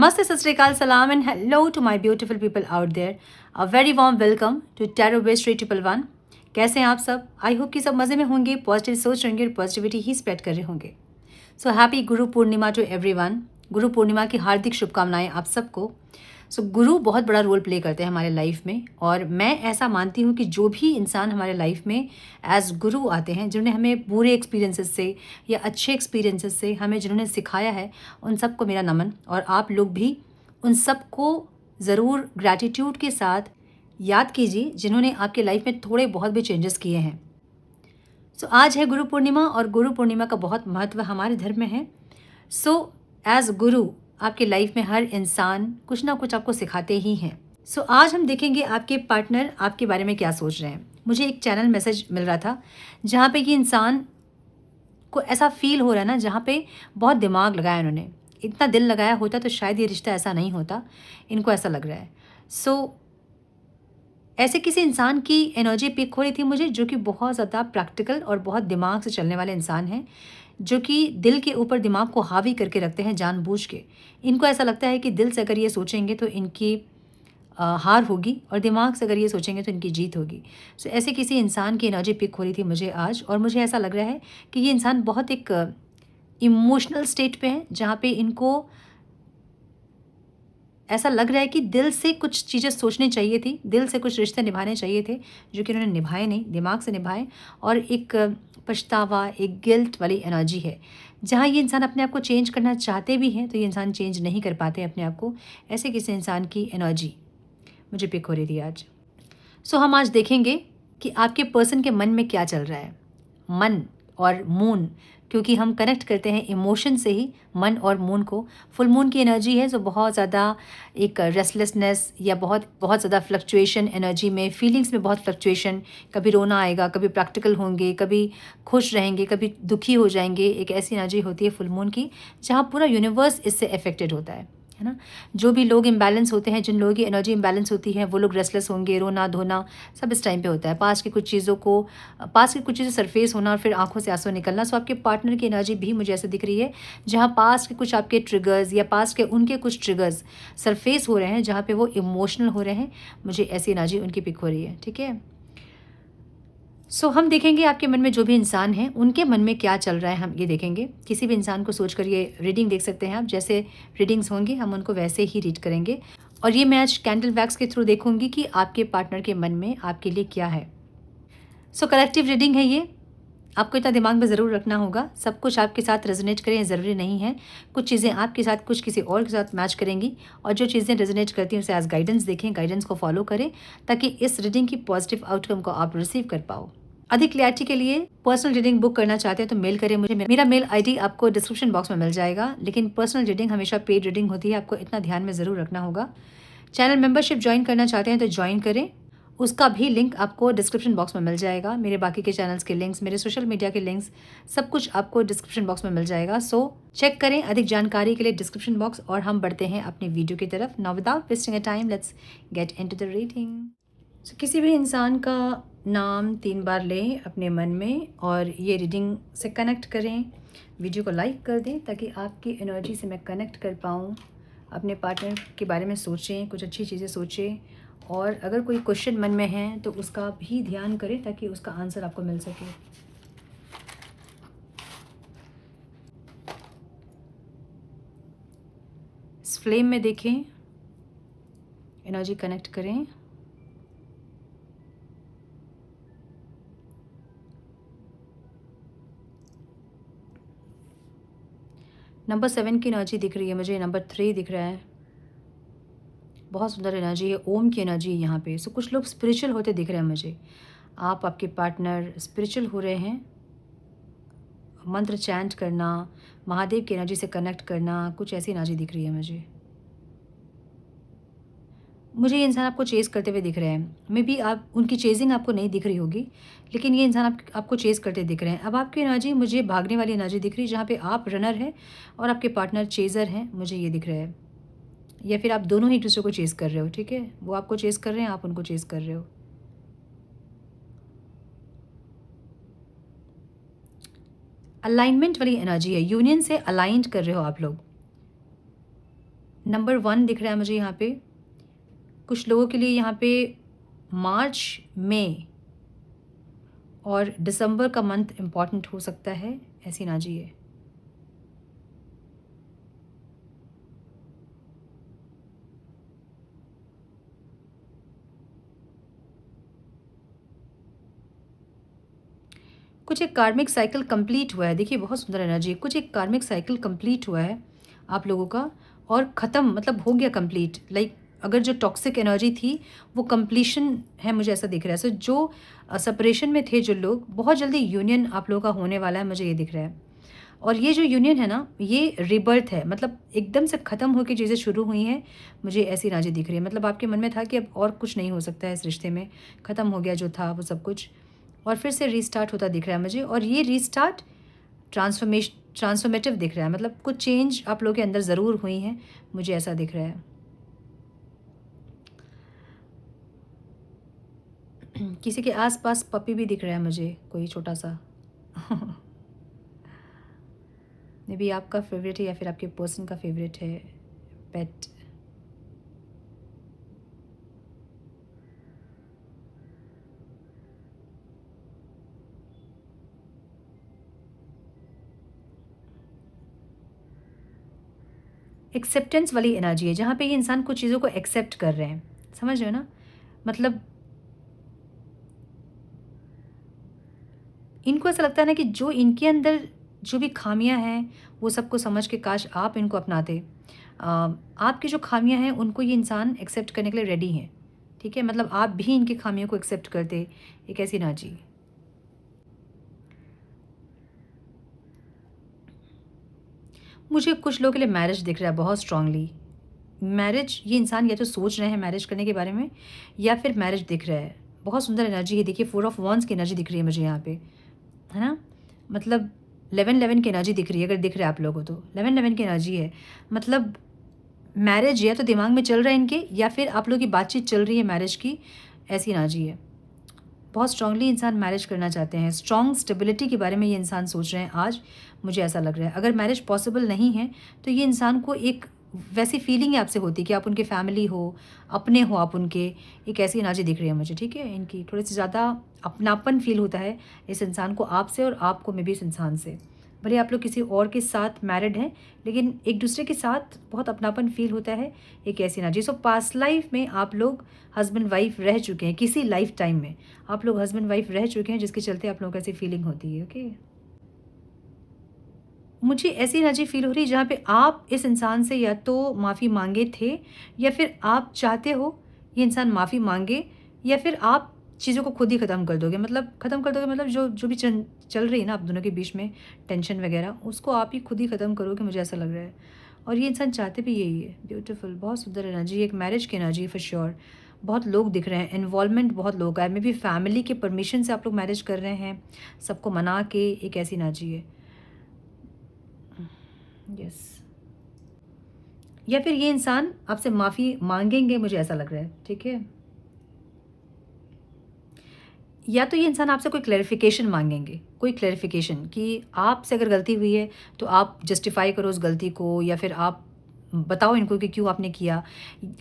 Namaste, Sat Sri Akal, Salam, and hello to my beautiful people out there. A very warm welcome to Tarot Base 3111. कैसे हैं आप सब? I hope कि सब मज़े में होंगे, पॉजिटिव सोच रहे होंगे और पॉजिटिविटी ही स्प्रेड कर रहे होंगे. So happy Guru Purnima to everyone. Guru Purnima की हार्दिक शुभकामनाएं आप सबको. सो गुरु बहुत बड़ा रोल प्ले करते हैं हमारे लाइफ में और मैं ऐसा मानती हूँ कि जो भी इंसान हमारे लाइफ में एज गुरु आते हैं, जिन्होंने हमें बुरे एक्सपीरियंसेस से या अच्छे एक्सपीरियंसेस से हमें जिन्होंने सिखाया है, उन सबको मेरा नमन. और आप लोग भी उन सबको ज़रूर ग्रैटिट्यूड के साथ याद कीजिए जिन्होंने आपके लाइफ में थोड़े बहुत भी चेंजेस किए हैं. सो आज है गुरु पूर्णिमा और गुरु पूर्णिमा का बहुत महत्व हमारे धर्म में है. सो एज गुरु आपके लाइफ में हर इंसान कुछ ना कुछ आपको सिखाते ही हैं. सो आज हम देखेंगे आपके पार्टनर आपके बारे में क्या सोच रहे हैं. मुझे एक चैनल मैसेज मिल रहा था जहाँ पे कि इंसान को ऐसा फील हो रहा है ना, जहाँ पे बहुत दिमाग लगाया इन्होंने, इतना दिल लगाया होता तो शायद ये रिश्ता ऐसा नहीं होता. इनको ऐसा लग रहा है. सो ऐसे किसी इंसान की एनर्जी पिक हो रही थी मुझे, जो कि बहुत ज़्यादा प्रैक्टिकल और बहुत दिमाग से चलने वाले इंसान हैं, जो कि दिल के ऊपर दिमाग को हावी करके रखते हैं जानबूझ के. इनको ऐसा लगता है कि दिल से अगर ये सोचेंगे तो इनकी हार होगी और दिमाग से अगर ये सोचेंगे तो इनकी जीत होगी. सो ऐसे किसी इंसान की एनर्जी पिक हो रही थी मुझे आज और मुझे ऐसा लग रहा है कि ये इंसान बहुत एक इमोशनल स्टेट पे है, जहाँ पे इनको ऐसा लग रहा है कि दिल से कुछ चीज़ें सोचनी चाहिए थी, दिल से कुछ रिश्ते निभाने चाहिए थे, जो कि उन्होंने निभाए नहीं, दिमाग से निभाए. और एक पछतावा, एक गिल्ट वाली एनर्जी है, जहाँ ये इंसान अपने आप को चेंज करना चाहते भी हैं तो ये इंसान चेंज नहीं कर पाते अपने आप को. ऐसे किसी इंसान की एनर्जी मुझे पिक हो रही थी आज. सो हम आज देखेंगे कि आपके पर्सन के मन में क्या चल रहा है. मन और मून, क्योंकि हम कनेक्ट करते हैं इमोशन से ही मन और मून को. फुल मून की एनर्जी है जो बहुत ज़्यादा एक रेस्टलेसनेस या बहुत बहुत ज़्यादा फ्लक्चुएशन एनर्जी में, फीलिंग्स में बहुत फ्लक्चुएशन, कभी रोना आएगा, कभी प्रैक्टिकल होंगे, कभी खुश रहेंगे, कभी दुखी हो जाएंगे. एक ऐसी एनर्जी होती है फुल मून की जहाँ पूरा यूनिवर्स इससे अफेक्टेड होता है ना. जो भी लोग इम्बैलेंस होते हैं, जिन लोगों की एनर्जी इम्बैलेंस होती है, वो लोग रेस्टलेस होंगे, रोना धोना सब इस टाइम पे होता है. पास की कुछ चीज़ें सरफेस होना और फिर आंखों से आंसू निकलना. सो आपके पार्टनर की एनर्जी भी मुझे ऐसे दिख रही है, जहाँ पास के कुछ आपके ट्रिगर्स या पास के उनके कुछ ट्रिगर्स सरफेस हो रहे हैं, जहाँ पे वो इमोशनल हो रहे हैं. मुझे ऐसी एनर्जी उनकी पिक हो रही है. ठीक है. सो हम देखेंगे आपके मन में जो भी इंसान हैं उनके मन में क्या चल रहा है, हम ये देखेंगे. किसी भी इंसान को सोचकर ये रीडिंग देख सकते हैं आप. जैसे रीडिंग्स होंगी हम उनको वैसे ही रीड करेंगे. और ये मैं आज कैंडल वैक्स के थ्रू देखूंगी कि आपके पार्टनर के मन में आपके लिए क्या है. सो कलेक्टिव रीडिंग है ये. आपको इतना दिमाग में ज़रूर रखना होगा, सब कुछ आपके साथ रेजोनेट करें ज़रूरी नहीं है. कुछ चीज़ें आपके साथ, कुछ किसी और के साथ मैच करेंगी. और जो चीज़ें रेजोनेट करती हैं उसे एज गाइडेंस देखें, गाइडेंस को फॉलो करें, ताकि इस रीडिंग की पॉजिटिव आउटकम को आप रिसीव कर पाओ. अधिक क्लैरिटी के लिए पर्सनल रीडिंग बुक करना चाहते हैं तो मेल करें मुझे. मेरा मेल आईडी आपको डिस्क्रिप्शन बॉक्स में मिल जाएगा. लेकिन पर्सनल रीडिंग हमेशा पेड रीडिंग होती है, आपको इतना ध्यान में ज़रूर रखना होगा. चैनल मेंबरशिप ज्वाइन करना चाहते हैं तो ज्वाइन करें, उसका भी लिंक आपको डिस्क्रिप्शन बॉक्स में मिल जाएगा. मेरे बाकी के चैनल्स के लिंक्स, मेरे सोशल मीडिया के लिंक्स, सब कुछ आपको डिस्क्रिप्शन बॉक्स में मिल जाएगा. सो चेक करें अधिक जानकारी के लिए डिस्क्रिप्शन बॉक्स. और हम बढ़ते हैं अपनी वीडियो की तरफ. Now without wasting a time, let's get into the reading. So किसी भी इंसान का नाम 3 बार लें अपने मन में और ये रीडिंग से कनेक्ट करें. वीडियो को लाइक कर दें ताकि आपकी एनर्जी से मैं कनेक्ट कर पाऊँ. अपने पार्टनर के बारे में सोचें, कुछ अच्छी चीज़ें सोचें. और अगर कोई क्वेश्चन मन में है तो उसका भी ध्यान करें ताकि उसका आंसर आपको मिल सके. इस फ्लेम में देखें, एनर्जी कनेक्ट करें. नंबर 7 की एनर्जी दिख रही है मुझे, नंबर 3 दिख रहा है. बहुत सुंदर एनर्जी है, ओम की एनर्जी है यहाँ पे. सो कुछ लोग स्पिरिचुअल होते दिख रहे हैं मुझे. आप, आपके पार्टनर स्पिरिचुअल हो रहे हैं. मंत्र चैंट करना, महादेव की एनर्जी से कनेक्ट करना, कुछ ऐसी एनर्जी दिख रही है मुझे. ये इंसान आपको चेज़ करते हुए दिख रहे हैं. मे बी आप, उनकी चेजिंग आपको नहीं दिख रही होगी, लेकिन ये इंसान आपको चेज़ करते दिख रहे हैं. अब आपकी एनर्जी मुझे भागने वाली एनर्जी दिख रही है, जहाँ पे आप रनर हैं और आपके पार्टनर चेज़र हैं. मुझे ये दिख रहा है. या फिर आप दोनों ही एक दूसरे को चेज़ कर रहे हो. ठीक है, वो आपको चेज़ कर रहे हैं, आप उनको चेज़ कर रहे हो. अलाइनमेंट वाली एनर्जी है, यूनियन से अलाइंड कर रहे हो आप लोग. नंबर 1 दिख रहा है मुझे यहाँ पे। कुछ लोगों के लिए यहाँ पे मार्च, मई और दिसंबर का मंथ इम्पॉर्टेंट हो सकता है, ऐसी एनर्जी है। कुछ एक कार्मिक साइकिल कंप्लीट हुआ है। देखिए बहुत सुंदर एनर्जी है। कुछ एक कार्मिक साइकिल कंप्लीट हुआ है आप लोगों का, और ख़त्म मतलब हो गया कंप्लीट। लाइक अगर जो टॉक्सिक एनर्जी थी वो कंप्लीशन है, मुझे ऐसा दिख रहा है। सो जो सेपरेशन में थे जो लोग, बहुत जल्दी यूनियन आप लोगों का होने वाला है, मुझे ये दिख रहा है। और ये जो यूनियन है ना, ये रिबर्थ है, मतलब एकदम से ख़त्म होकर चीज़ें शुरू हुई हैं, मुझे ऐसी एनर्जी दिख रही है। मतलब आपके मन में था कि अब और कुछ नहीं हो सकता है इस रिश्ते में, ख़त्म हो गया जो था वो सब कुछ, और फिर से रीस्टार्ट होता दिख रहा है मुझे। और ये रीस्टार्ट ट्रांसफॉर्मेटिव दिख रहा है, मतलब कुछ चेंज आप लोगों के अंदर ज़रूर हुई हैं, मुझे ऐसा दिख रहा है। किसी के आस-पास पपी भी दिख रहा है मुझे, कोई छोटा-सा। मे बी आपका फ़ेवरेट है या फिर आपके पर्सन का फ़ेवरेट है पेट। एक्सेप्टेंस वाली एनर्जी है, जहाँ पे ये इंसान कुछ चीज़ों को एक्सेप्ट कर रहे हैं, समझ रहे हो ना? मतलब इनको ऐसा लगता है ना कि जो इनके अंदर जो भी खामियां हैं, वो सबको समझ के काश आप इनको अपनाते। अ, आपकी जो खामियां हैं उनको ये इंसान एक्सेप्ट करने के लिए रेडी हैं, ठीक है? मतलब आप भी इनकी खामियों को एक्सेप्ट करते, एक ऐसी एनर्जी। मुझे कुछ लोगों के लिए मैरिज दिख रहा है बहुत स्ट्रांगली। मैरिज, ये इंसान या तो सोच रहे हैं मैरिज करने के बारे में, या फिर मैरिज दिख रहा है। बहुत सुंदर एनर्जी है। देखिए 4 ऑफ वॉन्ड्स की एनर्जी दिख रही है मुझे यहाँ पे, है ना? मतलब 11-11 की एनर्जी दिख रही है, अगर दिख रहा है आप लोगों को तो 11-11 की एनर्जी है। मतलब मैरिज या तो दिमाग में चल रहा है इनके, या फिर आप लोगों की बातचीत चल रही है मैरिज की, ऐसी एनर्जी है। बहुत स्ट्रांगली इंसान मैरिज करना चाहते हैं। स्ट्रॉन्ग स्टेबिलिटी के बारे में ये इंसान सोच रहे हैं आज, मुझे ऐसा लग रहा है। अगर मैरिज पॉसिबल नहीं है तो ये इंसान को एक वैसी फीलिंग आपसे होती है कि आप उनके फैमिली हो, अपने हो आप उनके, एक ऐसी एनर्जी दिख रही है मुझे, ठीक है? इनकी थोड़ी सी ज़्यादा अपनापन फील होता है इस इंसान को आपसे, और आपको मे बी इस इंसान से। भले आप लोग किसी और के साथ मैरिड हैं, लेकिन एक दूसरे के साथ बहुत अपनापन फील होता है, एक ऐसी एनर्जी। सो पास्ट लाइफ में आप लोग हस्बैंड वाइफ रह चुके हैं, किसी लाइफ टाइम में आप लोग हस्बैंड वाइफ रह चुके हैं, जिसके चलते आप लोगों को ऐसी फीलिंग होती है। ओके, मुझे ऐसी एनर्जी फील हो रही है जहाँ पे आप इस इंसान से या तो माफ़ी मांगे थे, या फिर आप चाहते हो ये इंसान माफ़ी मांगे, या फिर आप चीज़ों को खुद ही ख़त्म कर दोगे। मतलब ख़त्म कर दोगे, मतलब जो जो भी चल रही है ना आप दोनों के बीच में टेंशन वगैरह, उसको आप ही खुद ही ख़त्म करोगे, मुझे ऐसा लग रहा है। और ये इंसान चाहते भी यही है। ब्यूटीफुल, बहुत सुंदर एनर्जी, एक मैरिज की एनर्जी फॉर श्योर। बहुत लोग दिख रहे हैं, इन्वॉल्वमेंट बहुत लोग का है, मे बी फैमिली के परमिशन से आप लोग मैरिज कर रहे हैं, सबको मना के, एक ऐसी एनर्जी है। यस, या फिर ये इंसान आपसे माफ़ी मांगेंगे, मुझे ऐसा लग रहा है, ठीक है? या तो ये इंसान आपसे कोई क्लैरिफिकेशन मांगेंगे, कोई क्लैरिफिकेशन कि आपसे अगर गलती हुई है तो आप जस्टिफाई करो उस गलती को, या फिर आप बताओ इनको कि क्यों आपने किया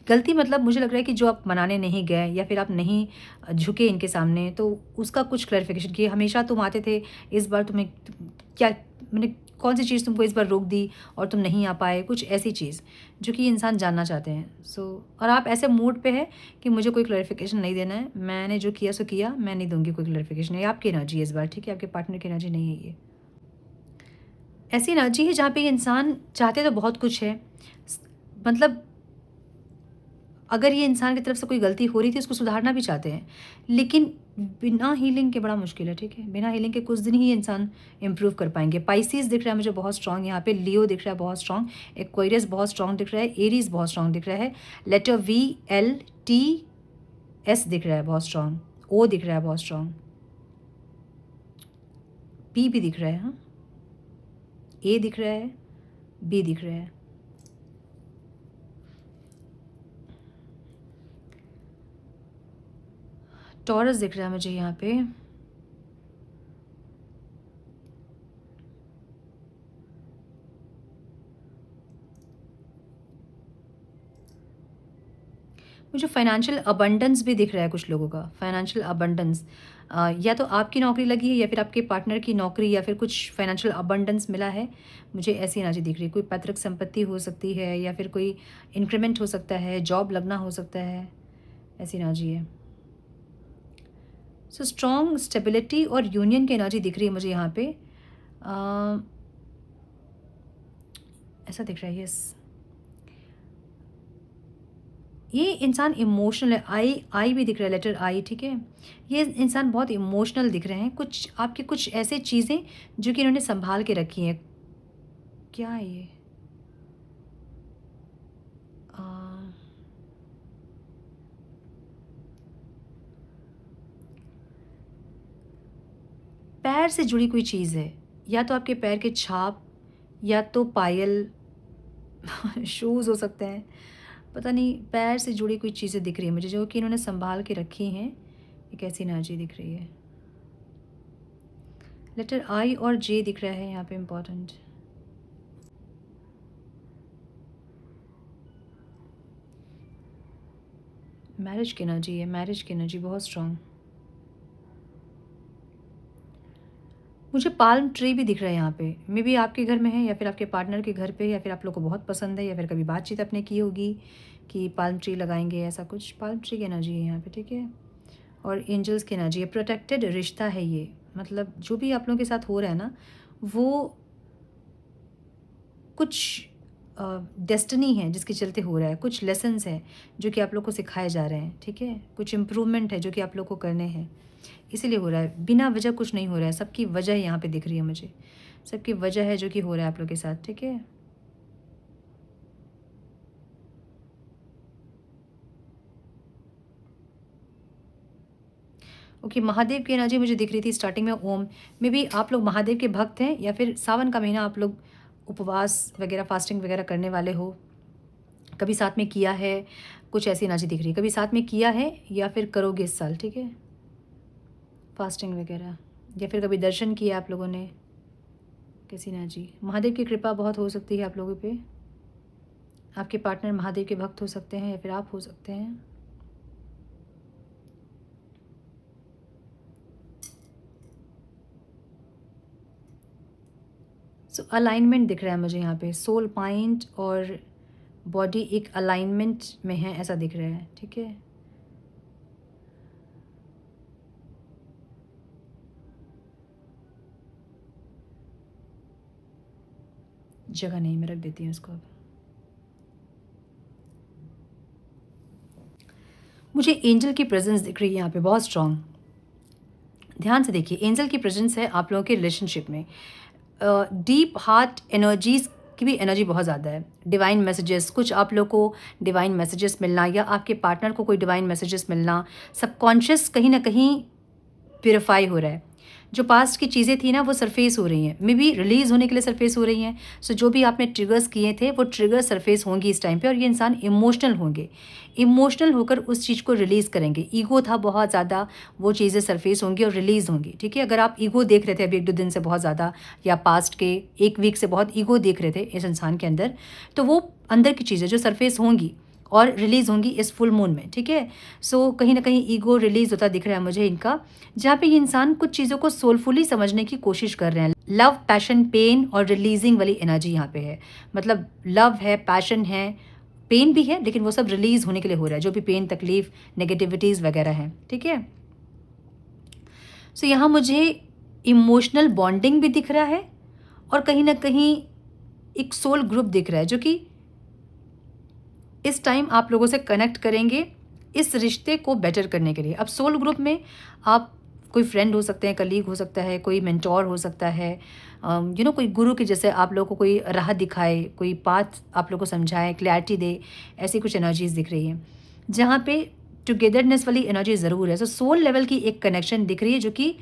गलती। मतलब मुझे लग रहा है कि जो आप मनाने नहीं गए, या फिर आप नहीं झुके इनके सामने, तो उसका कुछ क्लैरिफिकेशन कि हमेशा तुम आते थे, इस बार तुम्हें क्या, मैंने कौन सी चीज़ तुमको इस बार रोक दी और तुम नहीं आ पाए, कुछ ऐसी चीज़ जो कि इंसान जानना चाहते हैं। सो और आप ऐसे मूड पे है कि मुझे कोई क्लैरिफिकेशन नहीं देना है, मैंने जो किया सो किया, मैं नहीं दूँगी कोई क्लैरिफिकेशन। ये आपकी एनर्जी है इस बार, ठीक है? आपके पार्टनर की एनर्जी नहीं है ये। ऐसी एनर्जी है जहाँ पे ये इंसान चाहते तो बहुत कुछ है। स मतलब अगर ये इंसान की तरफ से कोई गलती हो रही थी, उसको सुधारना भी चाहते हैं, लेकिन बिना हीलिंग के बड़ा मुश्किल है, ठीक है? बिना हीलिंग के कुछ दिन ही ये इंसान इम्प्रूव कर पाएँगे। पाइसेस दिख रहा है मुझे बहुत स्ट्रॉन्ग यहाँ पे, लियो दिख रहा है बहुत स्ट्रॉन्ग, एक्वेरियस बहुत स्ट्रॉन्ग दिख रहा है, एरीज़ बहुत स्ट्रॉन्ग दिख रहा है, letter V, L, T, S दिख रहा है बहुत स्ट्रॉन्ग, ओ दिख रहा है बहुत स्ट्रॉन्ग, पी भी दिख रहा है, हाँ, ए दिख रहा है, बी दिख रहा है। टॉरस दिख रहा है मुझे यहाँ पे। मुझे फाइनेंशियल अबंडेंस भी दिख रहा है कुछ लोगों का, फाइनेंशियल अबंडेंस। या तो आपकी नौकरी लगी है या फिर आपके पार्टनर की नौकरी या फिर कुछ फाइनेंशियल अबंडेंस मिला है, मुझे ऐसी एनर्जी दिख रही है। कोई पैतृक संपत्ति हो सकती है या फिर कोई इंक्रीमेंट हो सकता है, जॉब लगना हो सकता है, ऐसी एनर्जी है। सो स्ट्रॉन्ग स्टेबिलिटी और यूनियन की एनर्जी दिख रही है मुझे यहाँ पे। ऐसा दिख रहा है, यस। ये इंसान इमोशनल है, आई आई भी दिख रहा है, लेटर आई, ठीक है। ये इंसान बहुत इमोशनल दिख रहे हैं, कुछ आपकी कुछ ऐसे चीज़ें जो कि इन्होंने संभाल के रखी हैं। क्या है ये? अ, पैर से जुड़ी कोई चीज़ है, या तो आपके पैर के छाप या तो पायल शूज़ हो सकते हैं, पता नहीं। पैर से जुड़ी कोई चीज़ें दिख रही है मुझे जो कि इन्होंने संभाल के रखी हैं। एक ऐसी एनर्जी दिख रही है। लेटर आई और जे दिख रहा है यहाँ पे इम्पोर्टेंट। मैरिज की एनर्जी है, मैरिज की एनर्जी बहुत स्ट्रांग। मुझे पाल्म ट्री भी दिख रहा है यहाँ पे, मे बी आपके घर में है या फिर आपके पार्टनर के घर पे, या फिर आप लोग को बहुत पसंद है या फिर कभी बातचीत आपने की होगी कि पाल्म ट्री लगाएंगे, ऐसा कुछ। पाल्म ट्री की एनर्जी है यहाँ पे, ठीक है। और एंजल्स की एनर्जी है, प्रोटेक्टेड रिश्ता है ये। मतलब जो भी आप लोगों के साथ हो रहा है ना, वो कुछ डेस्टिनी है जिसके चलते हो रहा है, कुछ लेसन्स हैं जो कि आप लोग को सिखाए जा रहे हैं, ठीक है। कुछ इम्प्रूवमेंट है जो कि आप लोग को करने हैं, इसीलिए हो रहा है। बिना वजह कुछ नहीं हो रहा है, सबकी वजह यहाँ पे दिख रही है मुझे, सबकी वजह है जो कि हो रहा है आप लोग के साथ, ठीक है। ओके, महादेव की एनर्जी मुझे दिख रही थी स्टार्टिंग में, ओम। मे बी आप लोग महादेव के भक्त हैं या फिर सावन का महीना आप लोग उपवास वगैरह, फास्टिंग वगैरह करने वाले हो, कभी साथ में किया है, कुछ ऐसी एनर्जी दिख रही है। कभी साथ में किया है या फिर करोगे इस साल, ठीक है, फास्टिंग वगैरह, या फिर कभी दर्शन किया आप लोगों ने, कैसी एनर्जी। महादेव की कृपा बहुत हो सकती है आप लोगों पे, आपके पार्टनर महादेव के भक्त हो सकते हैं या फिर आप हो सकते हैं। सो अलाइनमेंट दिख रहा है मुझे यहाँ पे, सोल माइंड और बॉडी एक अलाइनमेंट में है, ऐसा दिख रहा है, ठीक है। जगह नहीं, मैं रख देती हूँ इसको अब। मुझे एंजल की प्रेजेंस दिख रही है यहाँ पे बहुत स्ट्रांग। ध्यान से देखिए, एंजल की प्रेजेंस है आप लोगों के रिलेशनशिप में। डीप हार्ट एनर्जीज की भी एनर्जी बहुत ज़्यादा है। डिवाइन मैसेजेस, कुछ आप लोग को डिवाइन मैसेजेस मिलना या आपके पार्टनर को कोई डिवाइन मैसेजेस मिलना, सबकॉन्शियस कहीं ना कहीं प्योरीफाई हो रहा है। जो पास्ट की चीज़ें थी ना वो सरफेस हो रही हैं, मे बी रिलीज़ होने के लिए सरफेस हो रही हैं। सो जो भी आपने ट्रिगर्स किए थे वो ट्रिगर सरफेस होंगी इस टाइम पे, और ये इंसान इमोशनल होंगे, इमोशनल होकर उस चीज़ को रिलीज़ करेंगे। ईगो था बहुत ज़्यादा, वो चीज़ें सरफेस होंगी और रिलीज़ होंगी, ठीक है। अगर आप ईगो देख रहे थे अभी 1-2 दिन से बहुत ज़्यादा, या पास्ट के 1 वीक से बहुत ईगो देख रहे थे इस इंसान के अंदर, तो वो अंदर की चीज़ें जो सरफेस होंगी और रिलीज़ होंगी इस फुल मून में, ठीक है। सो कहीं ना कहीं ईगो रिलीज़ होता दिख रहा है मुझे इनका, जहाँ पे ये इंसान कुछ चीज़ों को सोलफुली समझने की कोशिश कर रहे हैं। लव, पैशन, पेन और रिलीजिंग वाली एनर्जी यहाँ पे है। मतलब लव है, पैशन है, पेन भी है, लेकिन वो सब रिलीज़ होने के लिए हो रहा है, जो भी पेन, तकलीफ, नेगेटिविटीज़ वगैरह हैं, ठीक है। सो यहाँ मुझे इमोशनल बॉन्डिंग भी दिख रहा है और कहीं ना कहीं एक सोल ग्रुप दिख रहा है जो कि इस टाइम आप लोगों से कनेक्ट करेंगे इस रिश्ते को बेटर करने के लिए। अब सोल ग्रुप में आप कोई फ्रेंड हो सकते हैं, कलीग हो सकता है, कोई मेंटोर हो सकता है, कोई गुरु के जैसे आप लोगों को कोई राह दिखाए, कोई पाथ आप लोगों को समझाए, क्लैरिटी दे, ऐसी कुछ एनर्जीज दिख रही हैं जहाँ पे टुगेदरनेस वाली एनर्जी ज़रूर है। सो सोल लेवल की एक कनेक्शन दिख रही है जो कि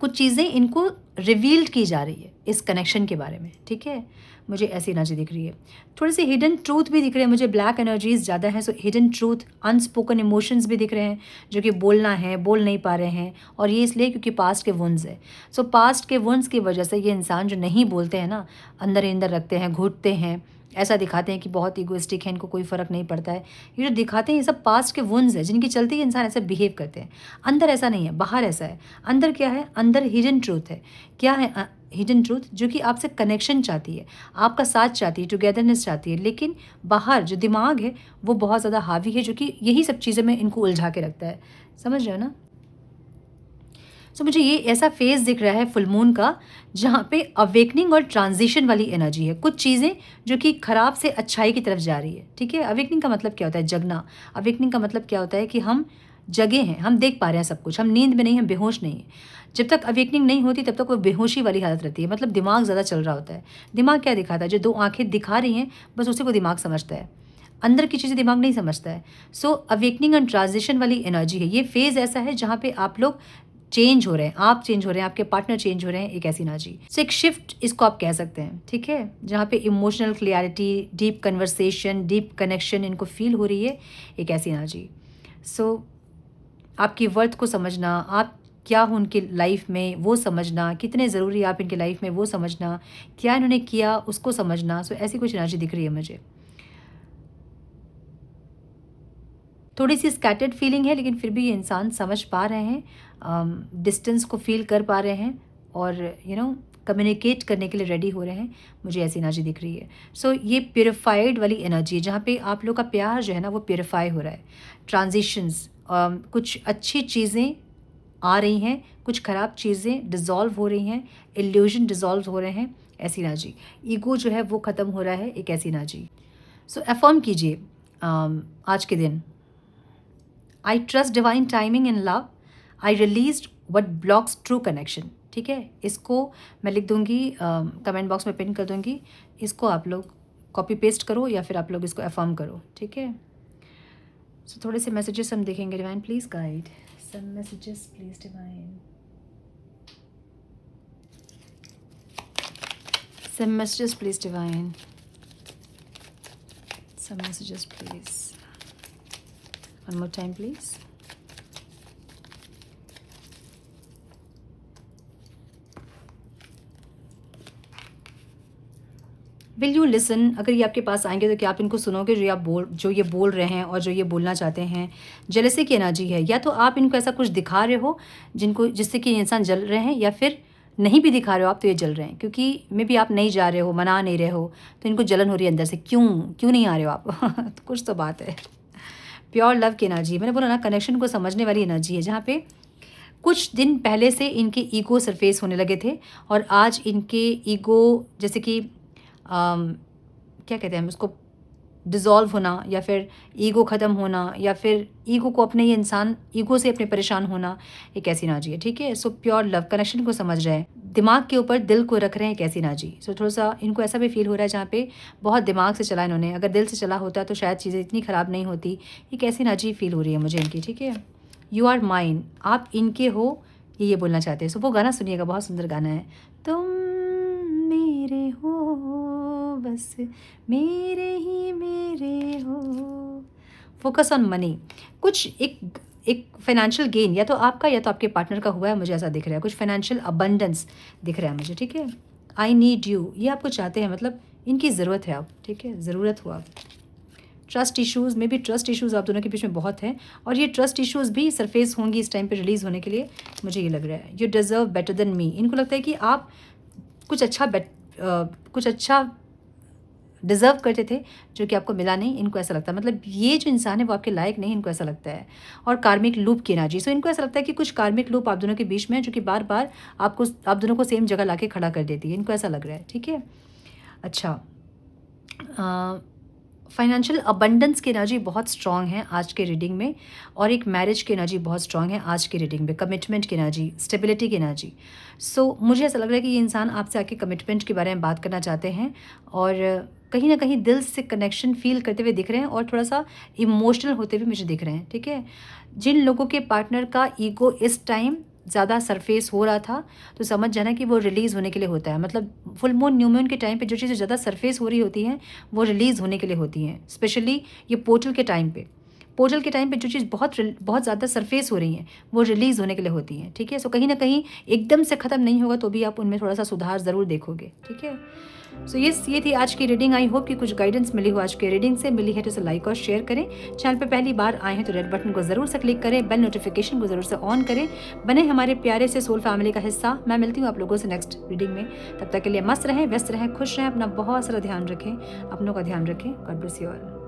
कुछ चीज़ें इनको रिवील्ड की जा रही है इस कनेक्शन के बारे में, ठीक है। मुझे ऐसी एनर्जी दिख रही है। थोड़ी सी हिडन ट्रूथ भी दिख रहे हैं मुझे, ब्लैक एनर्जीज ज़्यादा है। सो हिडन ट्रूथ, अनस्पोकन इमोशंस भी दिख रहे हैं जो कि बोलना है, बोल नहीं पा रहे हैं, और ये इसलिए क्योंकि पास्ट के वुंड्स है। सो पास्ट के वुंड्स की वजह से ये इंसान जो नहीं बोलते हैं ना, अंदर ही अंदर रखते हैं, घुटते हैं, ऐसा दिखाते हैं कि बहुत ईगोइस्टिक है, इनको कोई फ़र्क नहीं पड़ता है। ये जो दिखाते हैं ये सब पास्ट के वुंड्स हैं जिनकी चलते ही इंसान ऐसे बिहेव करते हैं। अंदर ऐसा नहीं है, बाहर ऐसा है। अंदर क्या है? अंदर हिडन ट्रूथ है। क्या है हिडन ट्रूथ? जो कि आपसे कनेक्शन चाहती है, आपका साथ चाहती है, टुगेदरनेस चाहती है, लेकिन बाहर जो दिमाग है वो बहुत ज़्यादा हावी है, जो कि यही सब चीज़ों में इनको उलझा के रखता है। समझ रहे हो ना? सो मुझे ये ऐसा फेज़ दिख रहा है फुल मून का, जहाँ पे अवेकनिंग और ट्रांजिशन वाली एनर्जी है। कुछ चीज़ें जो कि खराब से अच्छाई की तरफ जा रही है, ठीक है? अवेकनिंग का मतलब क्या होता है? जगना। अवेकनिंग का मतलब क्या होता है कि हम जगे हैं, हम देख पा रहे हैं सब कुछ, हम नींद में नहीं, हम बेहोश नहीं हैं। जब तक अवेकनिंग नहीं होती तब तक वो बेहोशी वाली हालत रहती है, मतलब दिमाग ज़्यादा चल रहा होता है। दिमाग क्या दिखाता है? जो 2 आँखें दिखा रही हैं, बस उसी को दिमाग समझता है। अंदर की चीज़ें दिमाग नहीं समझता है। सो अवेकनिंग एंड ट्रांजिशन वाली एनर्जी है। ये फेज़ ऐसा है जहाँ पे आप लोग चेंज हो रहे हैं, आप चेंज हो रहे हैं, आपके पार्टनर चेंज हो रहे हैं, एक ऐसी एनर्जी। सो एक शिफ्ट इसको आप कह सकते हैं, ठीक है? जहाँ पे emotional clarity, deep conversation, deep connection इनको फ़ील हो रही है, एक ऐसी एनर्जी। सो आपकी वर्थ को समझना, आप क्या हो उनकी लाइफ में वो समझना, कितने ज़रूरी आप इनकी लाइफ में वो समझना, क्या इन्होंने किया उसको समझना। सो ऐसी कुछ एनर्जी दिख रही है मुझे। थोड़ी-सी स्कैटर्ड फीलिंग है, लेकिन फिर भी ये इंसान समझ पा रहे हैं, डिस्टेंस को फ़ील कर पा रहे हैं और कम्युनिकेट करने के लिए रेडी हो रहे हैं। मुझे ऐसी एनर्जी दिख रही है। सो ये प्यूरिफाइड वाली एनर्जी है, जहाँ पे आप लोग का प्यार जो है ना वो प्यूरिफाई हो रहा है। ट्रांज़िशंस, कुछ अच्छी चीज़ें आ रही हैं, कुछ ख़राब चीज़ें डिज़ॉल्व हो रही हैं, इल्यूज़न डिज़ॉल्व हो रहे हैं, ऐसी एनर्जी। ईगो जो है वो ख़त्म हो रहा है, एक ऐसी एनर्जी। सो अफ़र्म कीजिए आज के दिन, I trust divine timing in love, I released what blocks true connection. ठीक है, इसको मैं लिख दूंगी, कमेंट बॉक्स में पिन कर दूंगी। इसको आप लोग कॉपी पेस्ट करो या फिर आप लोग इसको अफर्म करो, ठीक है? सो थोड़े से मैसेजेस हम देखेंगे। Divine please guide some messages, please divine some messages, please divine some messages please, one more time please। Will you listen? अगर ये आपके पास आएंगे तो क्या आप इनको सुनोगे, जो ये बोल रहे हैं और जो ये बोलना चाहते हैं? जेलसी की एनर्जी है, या तो आप इनको ऐसा कुछ दिखा रहे हो जिससे कि ये इंसान जल रहे हैं, या फिर नहीं भी दिखा रहे हो आप तो ये जल रहे हैं, क्योंकि मे बी आप नहीं जा रहे हो, मना नहीं रहे हो, तो इनको जलन हो रही है अंदर से। क्यों क्यों नहीं आ रहे हो आप? तो कुछ तो बात है। प्योर लव की एनर्जी, मैंने बोला ना, कनेक्शन को समझने वाली एनर्जी है, जहाँ पे कुछ दिन पहले से इनके ईगो सरफेस होने लगे थे और आज इनके ईगो जैसे कि क्या कहते हैं उसको, डिज़ोल्व होना, या फिर ईगो ख़त्म होना, या फिर ईगो को अपने ये इंसान ईगो से अपने परेशान होना, एक ऐसी एनर्जी है, ठीक है? सो प्योर लव, कनेक्शन को समझ रहे हैं, दिमाग के ऊपर दिल को रख रहे हैं, एक ऐसी एनर्जी। सो थोड़ा सा इनको ऐसा भी फील हो रहा है जहाँ पे बहुत दिमाग से चला इन्होंने, अगर दिल से चला होता तो शायद चीज़ें इतनी ख़राब नहीं होती। एक ऐसी एनर्जी फील हो रही है मुझे इनकी, ठीक है? यू आर माइन, आप इनके हो, ये बोलना चाहते हैं। सो वो गाना सुनिएगा, बहुत सुंदर गाना है। तुम मेरे हो, बस मेरे ही मेरे हो। फोकस ऑन मनी, कुछ एक फाइनेंशियल गेन या तो आपका या तो आपके पार्टनर का हुआ है, मुझे ऐसा दिख रहा है। कुछ फाइनेंशियल अबंडेंस दिख रहा है मुझे, ठीक है? आई नीड यू, ये आपको चाहते हैं, मतलब इनकी ज़रूरत है आप, ठीक है? ज़रूरत हो आप। ट्रस्ट इश्यूज़ में भी, ट्रस्ट इश्यूज़ आप दोनों के बीच में बहुत हैं और ये ट्रस्ट इश्यूज़ भी सरफेस होंगी इस टाइम पे रिलीज़ होने के लिए, मुझे ये लग रहा है। You deserve better than me, इनको लगता है कि आप कुछ अच्छा डिज़र्व करते थे जो कि आपको मिला नहीं, इनको ऐसा लगता है। मतलब ये जो इंसान है वो आपके लायक नहीं, इनको ऐसा लगता है। और कार्मिक लूप की एनर्जी, सो इनको ऐसा लगता है कि कुछ कार्मिक लूप आप दोनों के बीच में है जो कि बार बार आप दोनों को सेम जगह लाके खड़ा कर देती है, इनको ऐसा लग रहा है, ठीक है? अच्छा, फाइनेंशियल अबंडेंस की एनर्जी बहुत स्ट्रांग है आज के रीडिंग में, और एक मैरिज की एनर्जी बहुत स्ट्रांग है आज के रीडिंग में, कमिटमेंट की एनर्जी, स्टेबिलिटी की एनर्जी। सो मुझे ऐसा लग रहा है कि ये इंसान आपसे आके कमिटमेंट के बारे में बात करना चाहते हैं और कहीं ना कहीं दिल से कनेक्शन फील करते हुए दिख रहे हैं और थोड़ा सा इमोशनल होते हुए मुझे दिख रहे हैं, ठीक है? जिन लोगों के पार्टनर का ईगो इस टाइम ज़्यादा सरफेस हो रहा था, तो समझ जाना कि वो रिलीज़ होने के लिए होता है। मतलब फुल मून, न्यू मून के टाइम पे जो चीज़ें ज़्यादा सरफेस हो रही होती हैं वो रिलीज़ होने के लिए होती हैं। स्पेशली ये पोर्टल के टाइम पे जो चीज़ बहुत ज़्यादा सरफेस हो रही हैं वो रिलीज़ होने के लिए होती हैं, ठीक है? सो कहीं ना कहीं एकदम से ख़त्म नहीं होगा तो भी आप उनमें थोड़ा सा सुधार ज़रूर देखोगे, ठीक है? सो ये थी आज की रीडिंग। आई होप कि कुछ गाइडेंस मिली हो आज की रीडिंग से। मिली है तो इसे लाइक और शेयर करें। चैनल पे पहली बार आए हैं तो रेड बटन को ज़रूर से क्लिक करें, बेल नोटिफिकेशन को ज़रूर से ऑन करें, बने हमारे प्यारे से सोल फैमिली का हिस्सा। मैं मिलती हूँ आप लोगों से नेक्स्ट रीडिंग में। तब तक के लिए मस्त रहें, व्यस्त रहें, खुश रहें, अपना बहुत सारा ध्यान रखें, अपनों का ध्यान रखें। God bless you all.